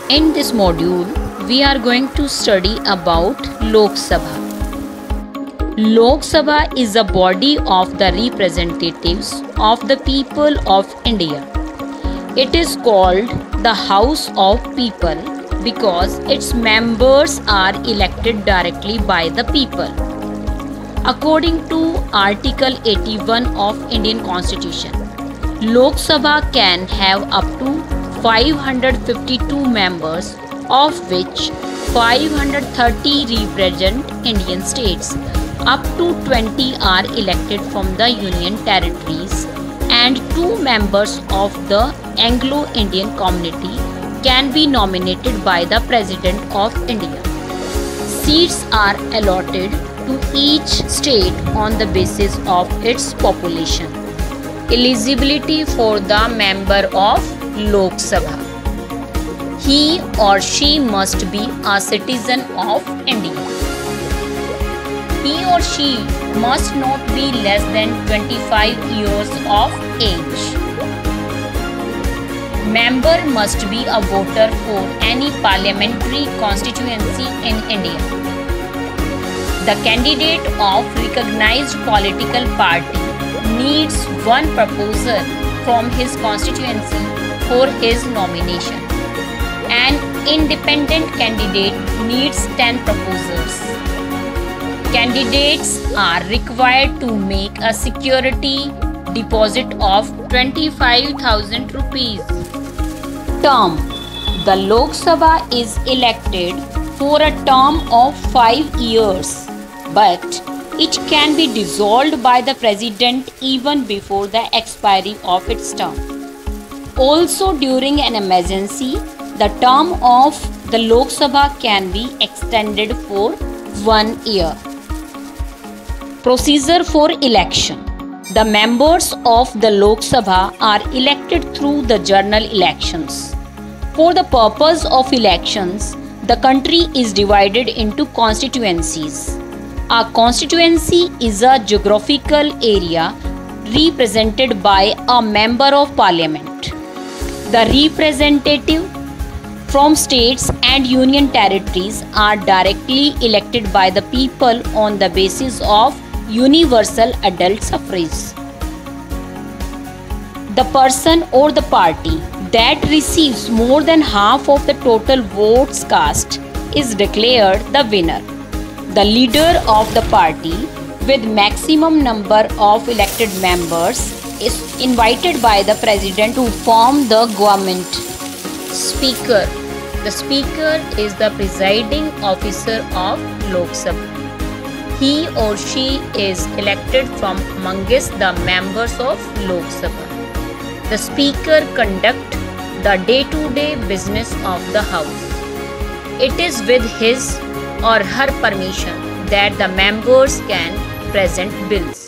In this module, we are going to study about Lok Sabha. Lok Sabha is a body of the representatives of the people of India. It is called the House of People because its members are elected directly by the people. According to Article 81 of Indian Constitution, Lok Sabha can have up to 552 members, of which 530 represent Indian states. Up to 20 are elected from the Union territories and 2 members of the Anglo-Indian community can be nominated by the President of India. Seats are allotted to each state on the basis of its population. Eligibility for the member of Lok Sabha. He or she must be a citizen of India. He or she must not be less than 25 years of age. Member must be a voter for any parliamentary constituency in India. The candidate of recognized political party needs one proposer from his constituency for his nomination. An independent candidate needs 10 proposers. Candidates are required to make a security deposit of 25,000 rupees. Term. The Lok Sabha is elected for a term of 5 years, but it can be dissolved by the President even before the expiry of its term. Also, during an emergency, the term of the Lok Sabha can be extended for 1 year. Procedure for election. The members of the Lok Sabha are elected through the general elections. For the purpose of elections, the country is divided into constituencies. A constituency is a geographical area represented by a member of parliament. The representative from states and union territories are directly elected by the people on the basis of universal adult suffrage. The person or the party that receives more than half of the total votes cast is declared the winner. The leader of the party with maximum number of elected members is invited by the President to form the government. Speaker. The Speaker is the presiding officer of Lok Sabha. He or she is elected from amongst the members of Lok Sabha. The Speaker conducts the day-to-day business of the House. It is with his or her permission that the members can present bills.